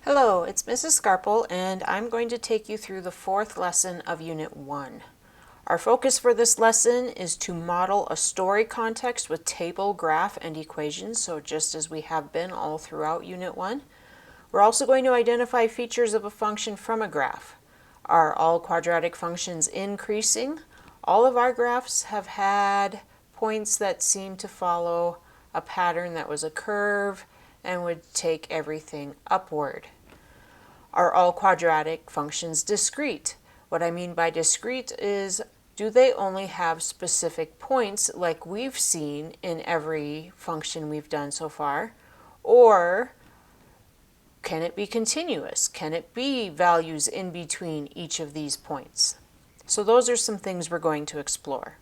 Hello, it's Mrs. Scarple, and I'm going to take you through the fourth lesson of Unit 1. Our focus for this lesson is to model a story context with table, graph, and equations, so just as we have been all throughout Unit 1. We're also going to identify features of a function from a graph. Are all quadratic functions increasing? All of our graphs have had points that seem to follow a pattern that was a curve and would take everything upward. Are all quadratic functions discrete? What I mean by discrete is, do they only have specific points like we've seen in every function we've done so far? Or can it be continuous? Can it be values in between each of these points? So those are some things we're going to explore.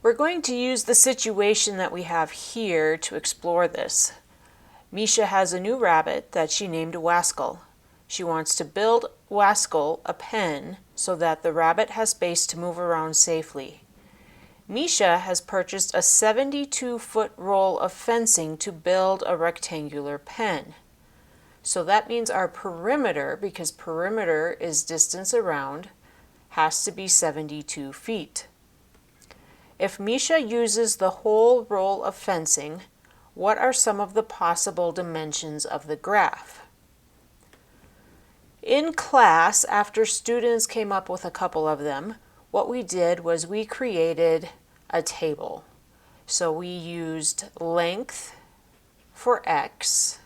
We're going to use the situation that we have here to explore this. Misha has a new rabbit that she named Waskel. She wants to build Waskel a pen so that the rabbit has space to move around safely. Misha has purchased a 72-foot roll of fencing to build a rectangular pen. So that means our perimeter, because perimeter is distance around, has to be 72 feet. If Misha uses the whole roll of fencing, what are some of the possible dimensions of the graph? In class, after students came up with a couple of them, what we did was we created a table. So we used length for x,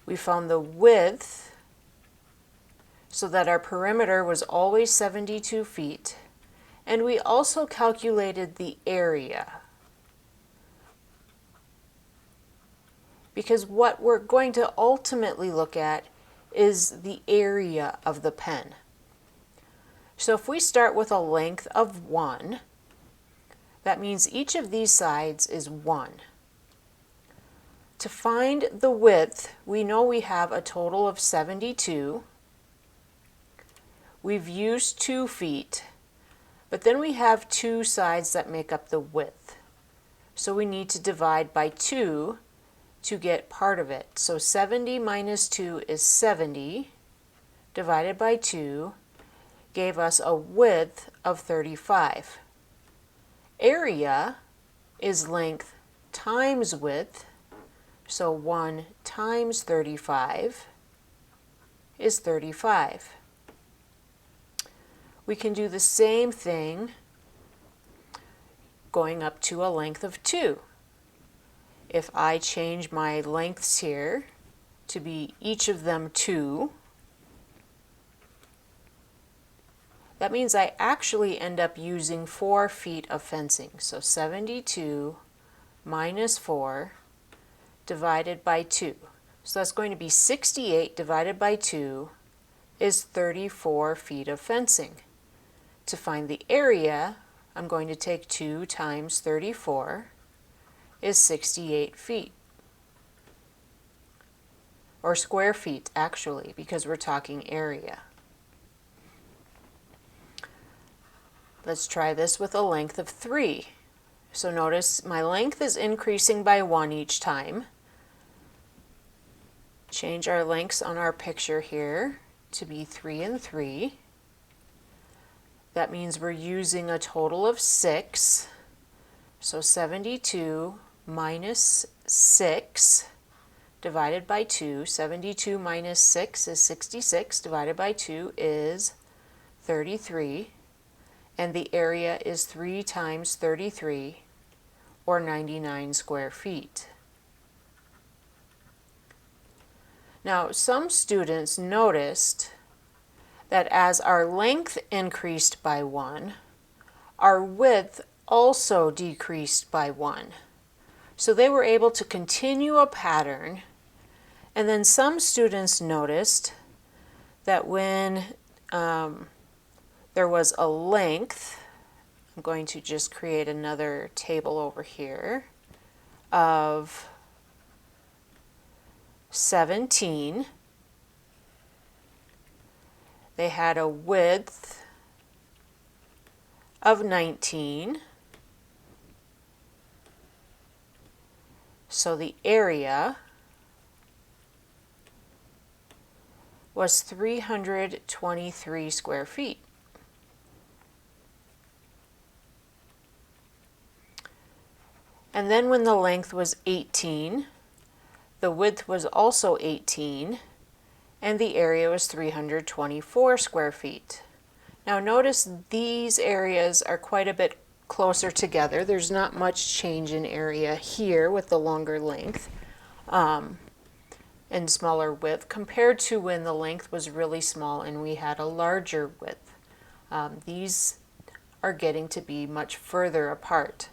we found the width so that our perimeter was always 72 feet. And we also calculated the area, because what we're going to ultimately look at is the area of the pen. So if we start with a length of 1, that means each of these sides is 1. To find the width, we know we have a total of 72. We've used 2 feet. But then we have 2 sides that make up the width. So we need to divide by 2 to get part of it. So 70 minus 2 is 70, divided by 2, gave us a width of 35. Area is length times width, so 1 times 35 is 35. We can do the same thing going up to a length of 2. If I change my lengths here to be each of them 2, that means I actually end up using 4 feet of fencing. So 72 minus 4 divided by 2. So that's going to be 68 divided by 2 is 34 feet of fencing. To find the area, I'm going to take 2 times 34 is 68 feet. Or square feet, actually, because we're talking area. Let's try this with a length of 3. So notice my length is increasing by 1 each time. Change our lengths on our picture here to be 3 and 3. That means we're using a total of 6. So 72 minus 6 divided by 2. 72 minus 6 is 66. Divided by 2 is 33. And the area is 3 times 33, or 99 square feet. Now, some students noticed that as our length increased by 1, our width also decreased by 1. So they were able to continue a pattern, and then some students noticed that when there was a length, I'm going to just create another table over here, of 17, they had a width of 19, So the area was 323 square feet. And then when the length was 18, the width was also 18, and the area was 324 square feet. Now notice these areas are quite a bit closer together. There's not much change in area here with the longer length and smaller width compared to when the length was really small and we had a larger width. These are getting to be much further apart.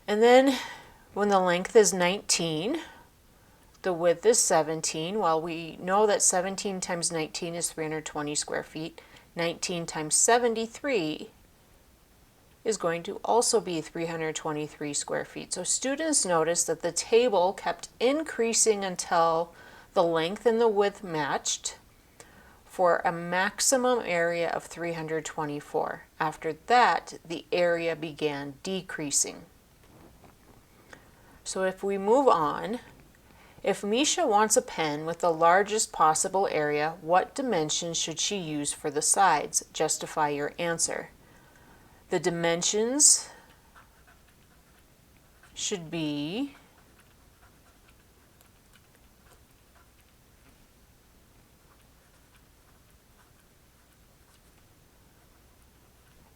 And then when the length is 19, the width is 17. Well, we know that 17 times 19 is 320 square feet. 19 times 73 is going to also be 323 square feet. So students noticed that the table kept increasing until the length and the width matched for a maximum area of 324. After that, the area began decreasing. So if we move on, if Misha wants a pen with the largest possible area, what dimension should she use for the sides? Justify your answer. The dimensions should be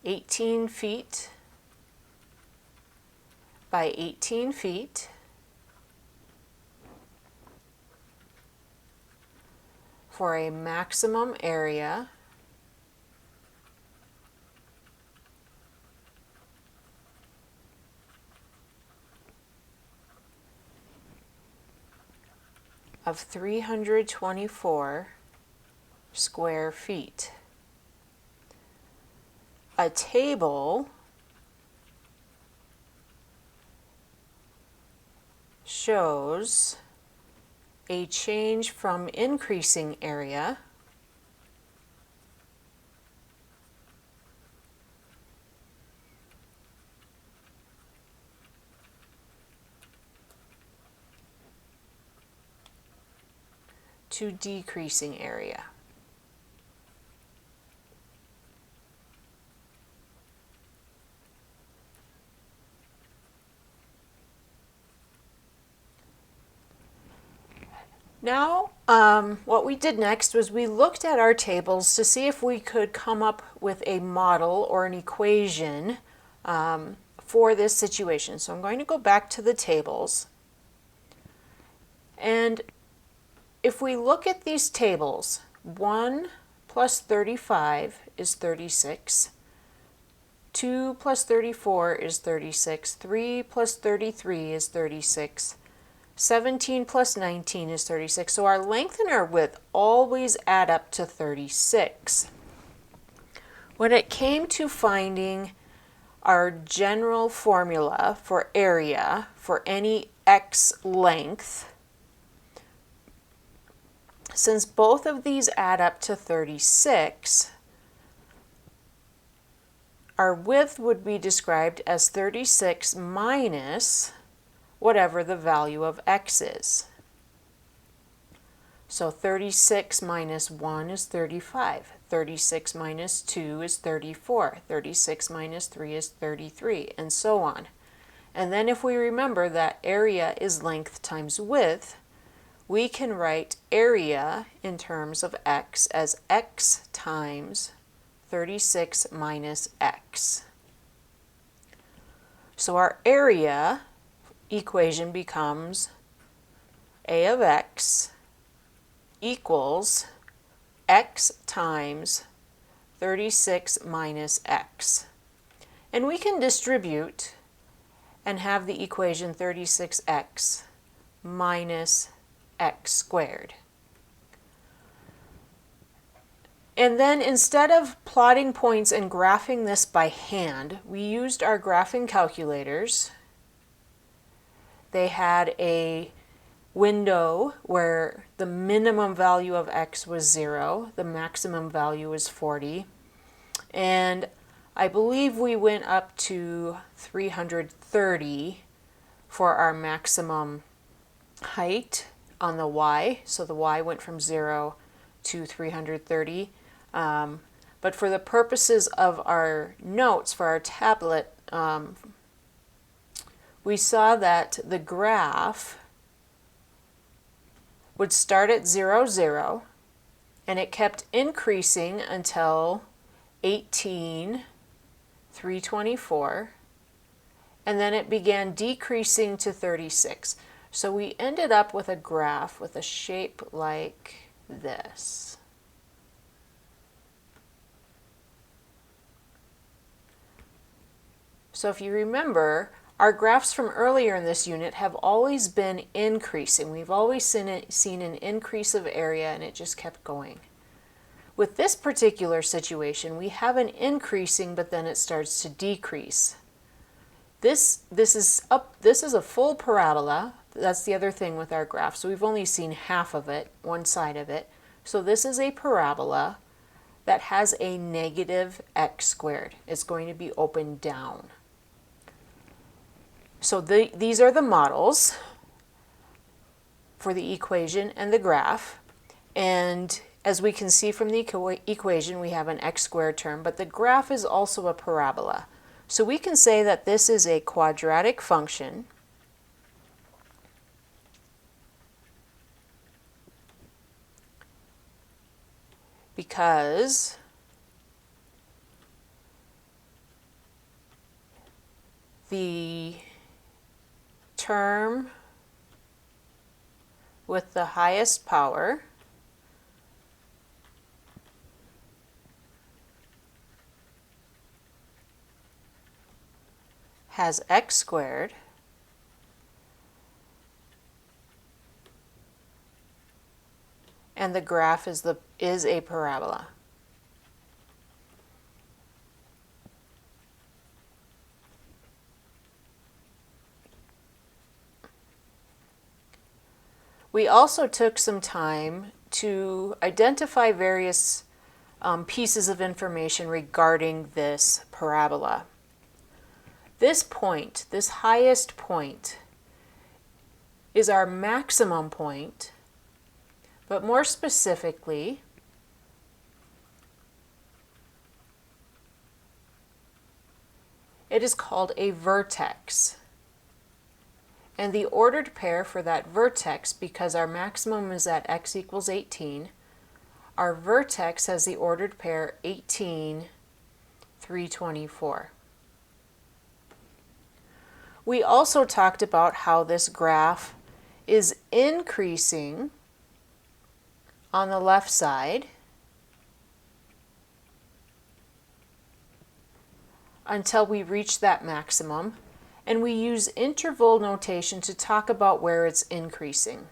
18 feet by 18 feet for a maximum area of 324 square feet. A table shows a change from increasing area to decreasing area. Now, what we did next was we looked at our tables to see if we could come up with a model or an equation for this situation. So I'm going to go back to the tables. And if we look at these tables, 1 plus 35 is 36. 2 plus 34 is 36. 3 plus 33 is 36. 17 plus 19 is 36. So our length and our width always add up to 36. When it came to finding our general formula for area for any x length, since both of these add up to 36, our width would be described as 36 minus whatever the value of x is. So 36 minus 1 is 35. 36 minus 2 is 34. 36 minus 3 is 33, and so on. And then if we remember that area is length times width, we can write area in terms of x as x times 36 minus x. So our area equation becomes a of x equals x times 36 minus x. And we can distribute and have the equation 36x minus x squared. And then instead of plotting points and graphing this by hand, we used our graphing calculators. They had a window where the minimum value of x was 0, the maximum value was 40, and I believe we went up to 330 for our maximum height on the y. So the y went from 0 to 330. But for the purposes of our notes for our tablet, we saw that the graph would start at 0, 0, and it kept increasing until 18, 324, and then it began decreasing to 36. So we ended up with a graph with a shape like this. So if you remember, our graphs from earlier in this unit have always been increasing. We've always seen an increase of area, and it just kept going. With this particular situation, we have an increasing, but then it starts to decrease. This is a full parabola. That's the other thing with our graph. So we've only seen half of it, one side of it. So this is a parabola that has a negative x squared. It's going to be open down. So these are the models for the equation and the graph. And as we can see from the equation, we have an x squared term, but the graph is also a parabola. So we can say that this is a quadratic function because the term with the highest power has x squared, and the graph is a parabola. We also took some time to identify various pieces of information regarding this parabola. This point, this highest point, is our maximum point, but more specifically, it is called a vertex. And the ordered pair for that vertex, because our maximum is at x equals 18, our vertex has the ordered pair 18, 324. We also talked about how this graph is increasing on the left side until we reach that maximum, and we use interval notation to talk about where it's increasing.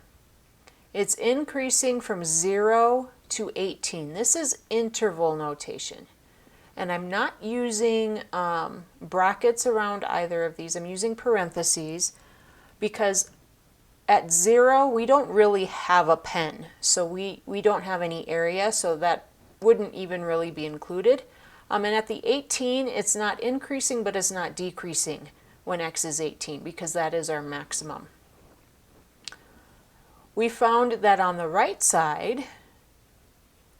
It's increasing from 0 to 18. This is interval notation. And I'm not using brackets around either of these. I'm using parentheses because at 0, we don't really have a pen. So we don't have any area, so that wouldn't even really be included. And at the 18, it's not increasing, but it's not decreasing when x is 18, because that is our maximum. We found that on the right side,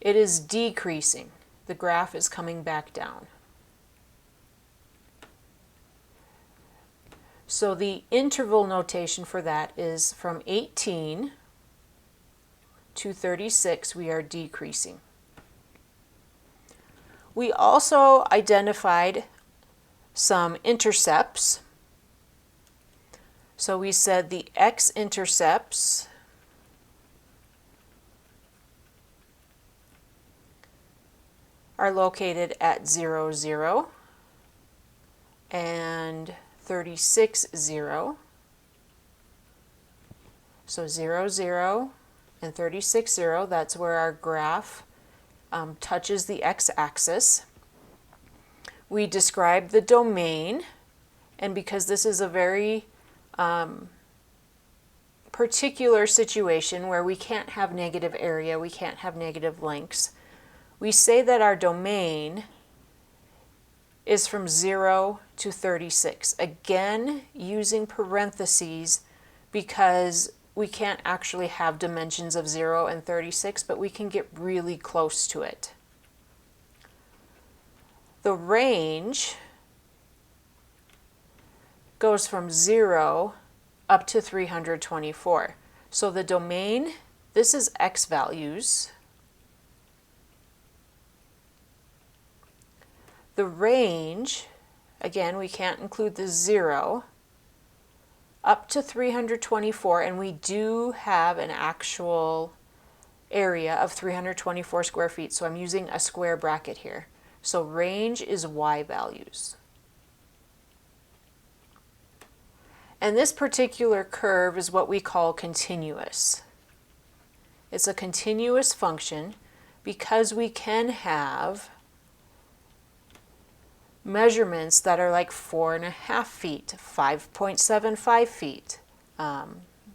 it is decreasing. The graph is coming back down. So the interval notation for that is from 18 to 36, we are decreasing. We also identified some intercepts. So we said the x-intercepts are located at 0, 0 and 36, 0. So 0, 0 and 36, 0, that's where our graph touches the x-axis. We describe the domain, and because this is a very particular situation where we can't have negative area, we can't have negative lengths, we say that our domain is from 0 to 36. Again, using parentheses because we can't actually have dimensions of 0 and 36, but we can get really close to it. The range goes from 0 up to 324. So the domain, this is x values. The range, again, we can't include the 0, up to 324, and we do have an actual area of 324 square feet, so I'm using a square bracket here. So range is y values. And this particular curve is what we call continuous. It's a continuous function because we can have measurements that are like 4.5 feet, 5.75 feet.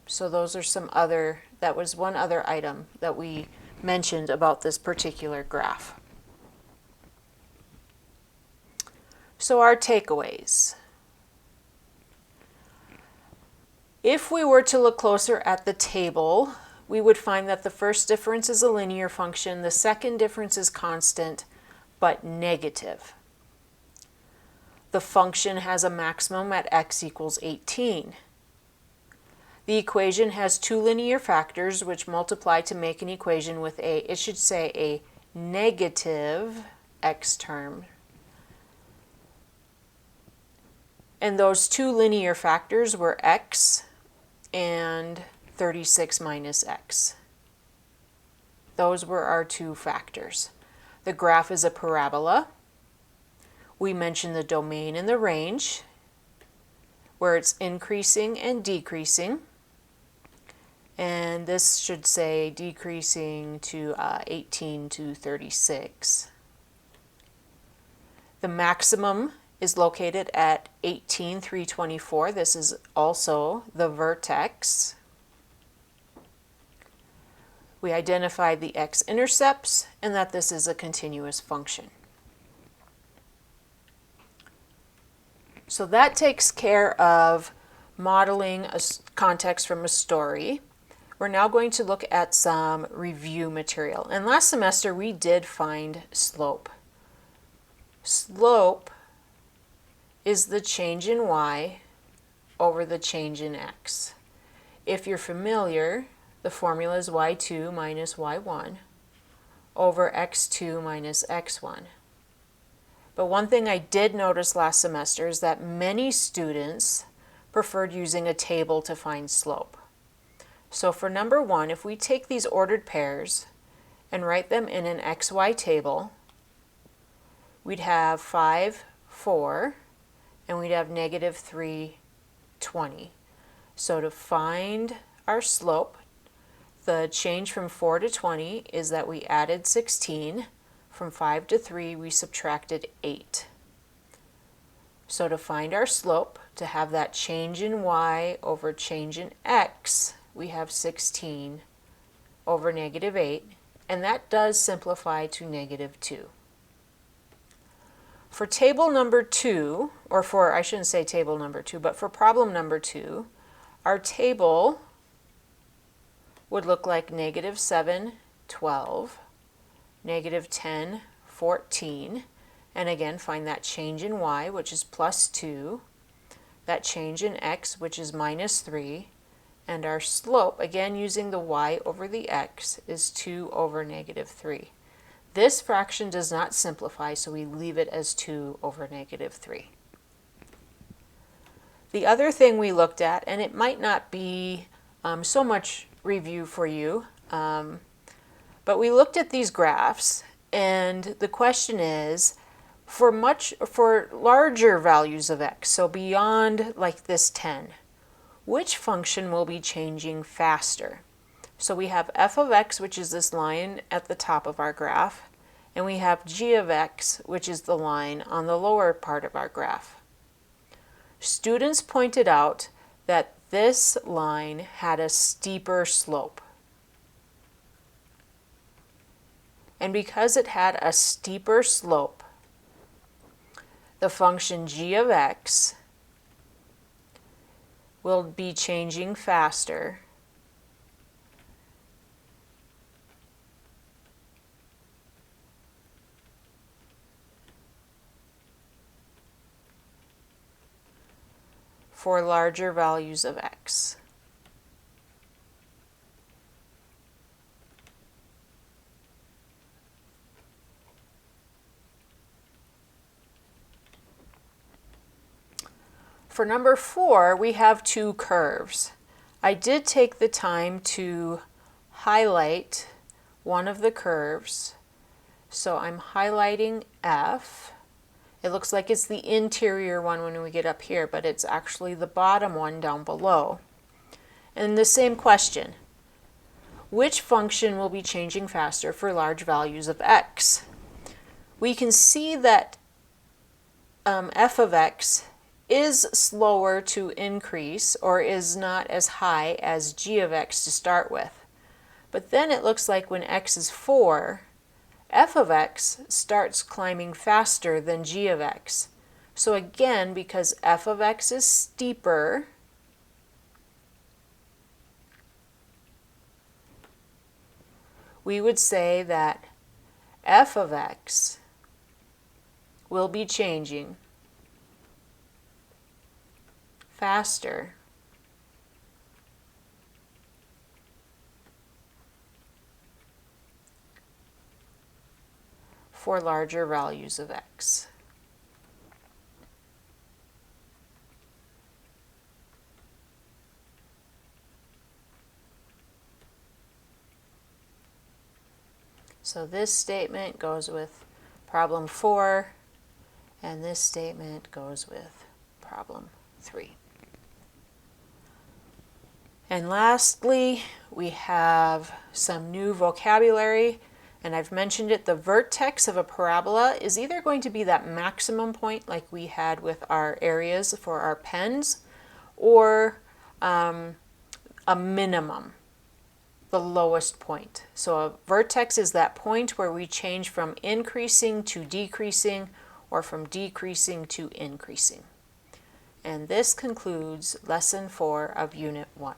So those are some other, that was one other item that we mentioned about this particular graph. So our takeaways. If we were to look closer at the table, we would find that the first difference is a linear function, the second difference is constant, but negative. The function has a maximum at x equals 18. The equation has two linear factors which multiply to make an equation with it should say a negative x term. And those two linear factors were x and 36 minus x. Those were our two factors. The graph is a parabola. We mentioned the domain and the range, where it's increasing and decreasing. And this should say decreasing to 18 to 36. The maximum is located at 18,324. This is also the vertex. We identified the x-intercepts and that this is a continuous function. So that takes care of modeling a context from a story. We're now going to look at some review material. And last semester we did find slope. Slope is the change in y over the change in x. If you're familiar, the formula is y2 minus y1 over x2 minus x1. But one thing I did notice last semester is that many students preferred using a table to find slope. So for number 1, if we take these ordered pairs and write them in an xy table, we'd have 5, 4, and we'd have negative 3, 20. So to find our slope, the change from 4 to 20 is that we added 16. From 5 to 3, we subtracted 8. So to find our slope, to have that change in y over change in x, we have 16 over negative 8, and that does simplify to negative 2. For table number 2, or for, I shouldn't say table number 2, but for problem number 2, our table would look like negative 7, 12, negative 10, 14, and again find that change in y, which is plus 2, that change in x, which is minus 3, and our slope, again using the y over the x, is 2 over negative 3. This fraction does not simplify, so we leave it as 2 over negative 3. The other thing we looked at, and it might not be so much review for you, but we looked at these graphs, and the question is, for larger values of x, so beyond like this 10, which function will be changing faster? So we have f of x, which is this line at the top of our graph, and we have g of x, which is the line on the lower part of our graph. Students pointed out that this line had a steeper slope. And because it had a steeper slope, the function g of x will be changing faster for larger values of x. For number 4, we have two curves. I did take the time to highlight one of the curves. So I'm highlighting F. It looks like it's the interior one when we get up here, but it's actually the bottom one down below. And the same question, which function will be changing faster for large values of x? We can see that f of x is slower to increase, or is not as high as g of x to start with. But then it looks like when x is 4, f of x starts climbing faster than g of x. So again, because f of x is steeper, we would say that f of x will be changing faster for larger values of x. So this statement goes with problem 4, and this statement goes with problem 3. And lastly, we have some new vocabulary, and I've mentioned it. The vertex of a parabola is either going to be that maximum point like we had with our areas for our pens, or a minimum, the lowest point. So a vertex is that point where we change from increasing to decreasing, or from decreasing to increasing. And this concludes lesson 4 of Unit 1.